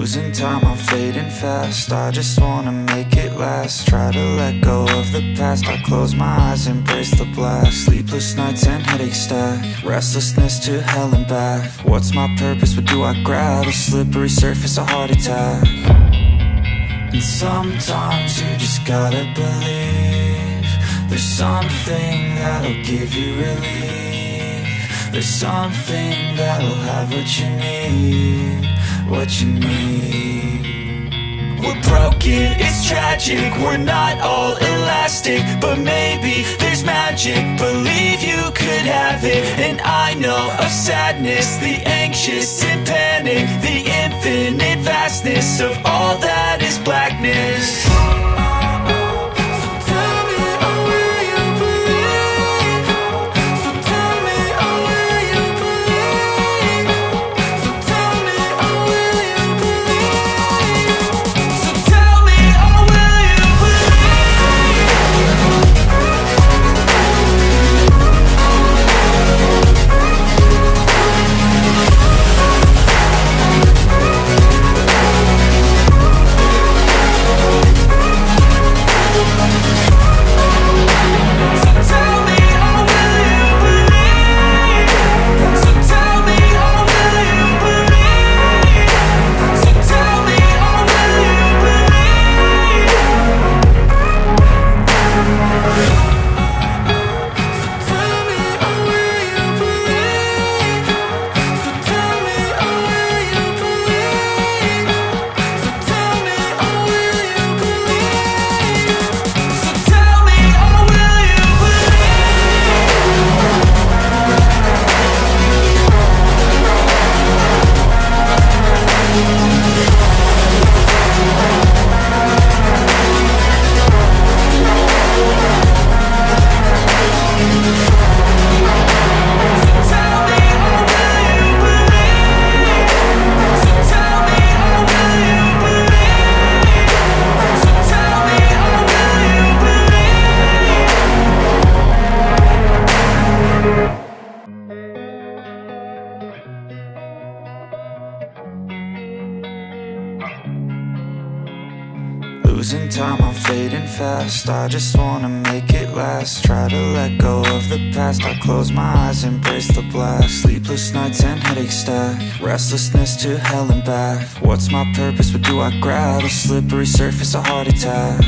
Losing time, I'm fading fast. I just wanna make it last. Try to let go of the past. I close my eyes, embrace the blast. Sleepless nights and headaches stack. Restlessness to hell and back. What's my purpose? What do I grab? A slippery surface, a heart attack. And sometimes you just gotta believe there's something that'll give you relief. There's something that'll have what you need, what you need. We're broken, it's tragic, we're not all elastic, but maybe there's magic, believe you could have it. And I know of sadness, the anxious and panic, the infinite vastness of all that is blackness. Losing time, I'm fading fast. I just wanna make it last. Try to let go of the past. I close my eyes, embrace the blast. Sleepless nights and headaches stack. Restlessness to hell and back. What's my purpose? What do I grab? A slippery surface, a heart attack.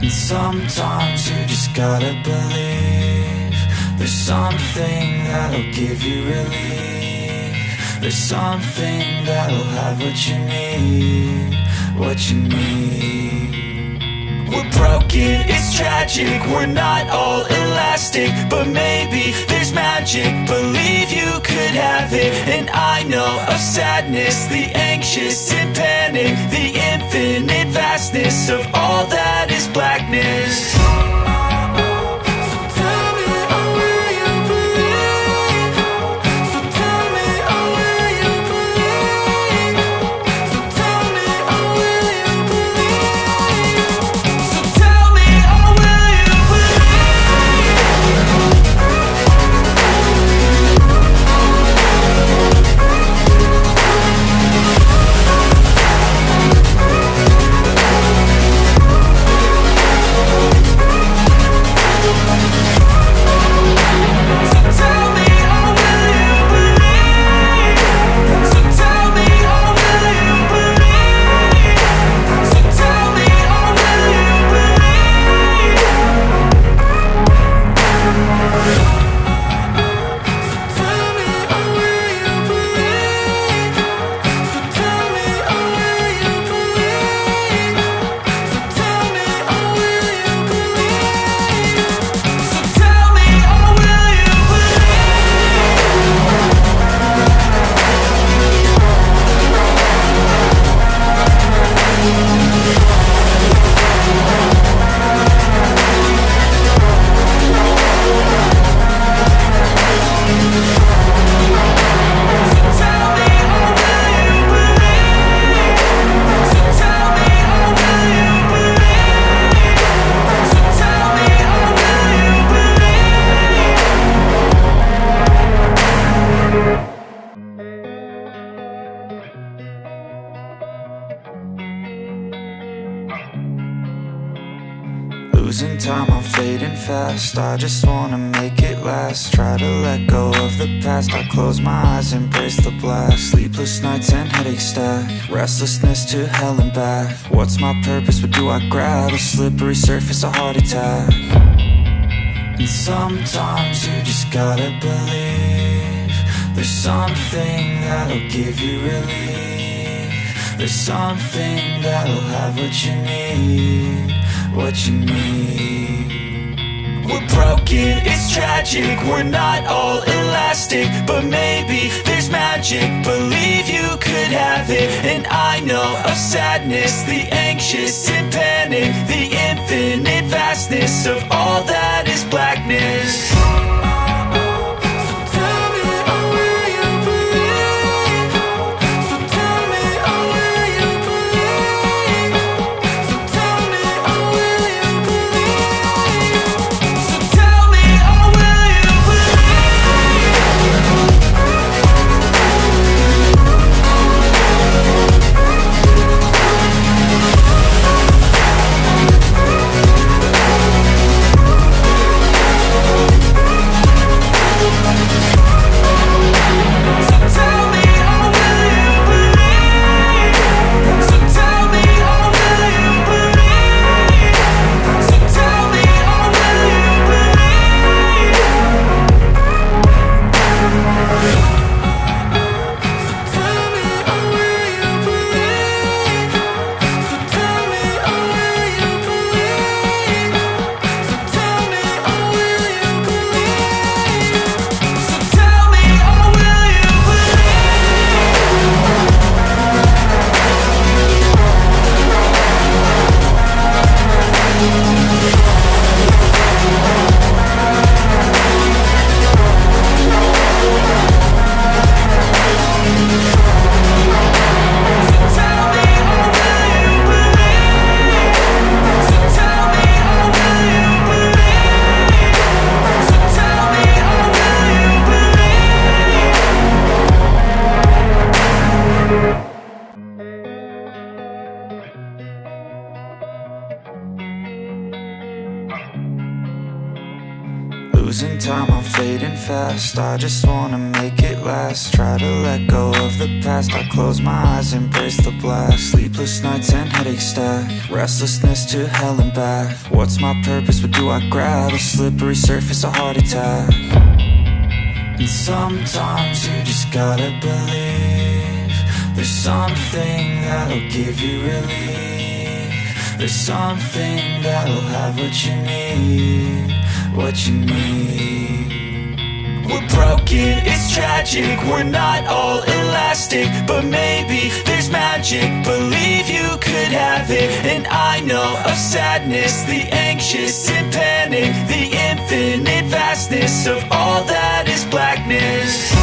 And sometimes you just gotta believe there's something that'll give you relief. There's something that'll have what you need, what you need. We're broken, it's tragic, we're not all elastic, but maybe there's magic, believe you could have it. And I know of sadness, the anxious and panic, the infinite vastness of all that is blackness. fading fast. I just wanna make it last. Try to let go of the past. I close my eyes, embrace the blast. Sleepless nights and headaches stack. Restlessness to hell and back. What's my purpose? What do I grab? A slippery surface, a heart attack. And sometimes you just gotta believe there's something that'll give you relief. There's something that'll have what you need, what you need. We're broken, it's tragic, we're not all elastic, but maybe there's magic. Believe you could have it, and I know of sadness, the anxious and panic, the infinite vastness of all that is blackness. Losing time, I'm fading fast. I just wanna make it last. Try to let go of the past. I close my eyes, embrace the blast. Sleepless nights and headaches stack. Restlessness to hell and back. What's my purpose? What do I grab? A slippery surface, a heart attack. And sometimes you just gotta believe there's something that'll give you relief. There's something that'll have what you need, what you need. We're broken, it's tragic, we're not all elastic, but maybe there's magic. Believe you could have it, and I know of sadness, the anxious and panic, the infinite vastness of all that is blackness.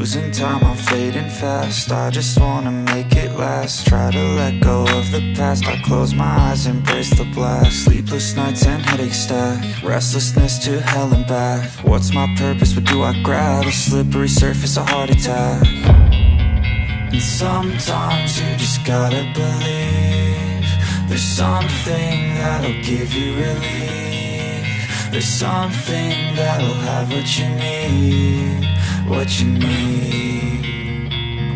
Losing time, I'm fading fast. I just wanna make it last. Try to let go of the past. I close my eyes, embrace the blast. Sleepless nights and headache stack. Restlessness to hell and back. What's my purpose, what do I grab? A slippery surface, a heart attack. And sometimes you just gotta believe there's something that'll give you relief. There's something that'll have what you need, what you need.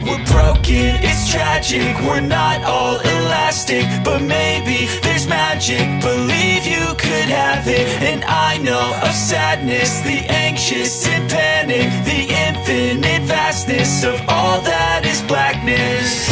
We're broken, it's tragic, we're not all elastic, but maybe there's magic, believe you could have it. And I know of sadness, the anxious and panic, the infinite vastness of all that is blackness.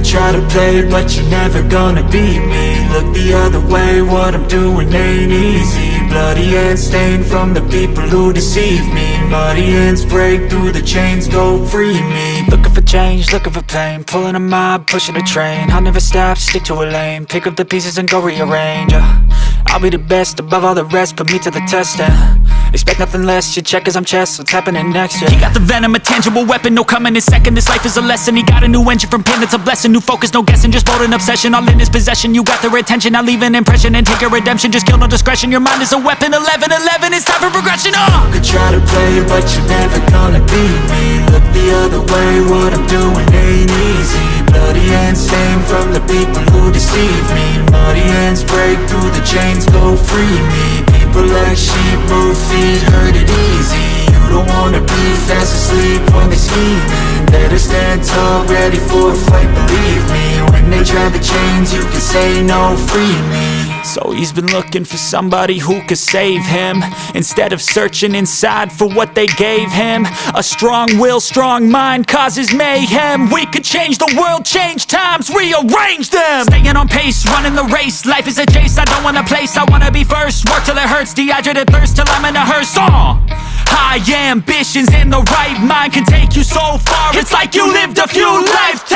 Try to play, but you're never gonna beat me. Look the other way, what I'm doing ain't easy. Bloody hands stained from the people who deceive me. Muddy hands break through the chains, go free me. Looking for change, looking for pain, pulling a mob, pushing a train. I'll never stop, stick to a lane, pick up the pieces and go rearrange. I'll be the best above all the rest, put me to the test and expect nothing less, you check as I'm chess, what's happening next, yeah. He got the venom, a tangible weapon, no coming in second. This life is a lesson, he got a new engine from pain, that's a blessing. New focus, no guessing, just bold and obsession, all in his possession. You got their attention, I'll leave an impression and take your redemption. Just kill, no discretion, your mind is a weapon. 11-11, it's time for progression, You could try to play, but you're never gonna beat me. Look the other way, what I'm doing ain't easy. Bloody hands stained from the people who deceive me. Muddy hands break through the chains, go free me. People like sheep, move feet, hurt it easy. You don't wanna be fast asleep when they're scheming. Better stand tall, ready for a fight, believe me. When they try the chains, you can say no, free me. So he's been looking for somebody who could save him, instead of searching inside for what they gave him. A strong will, strong mind causes mayhem. We could change the world, change times, rearrange them. Staying on pace, running the race. Life is a chase, I don't want a place, I wanna be first. Work till it hurts, dehydrated thirst till I'm in a hearse. High ambitions in the right mind can take you so far. It's like you lived a few lifetimes.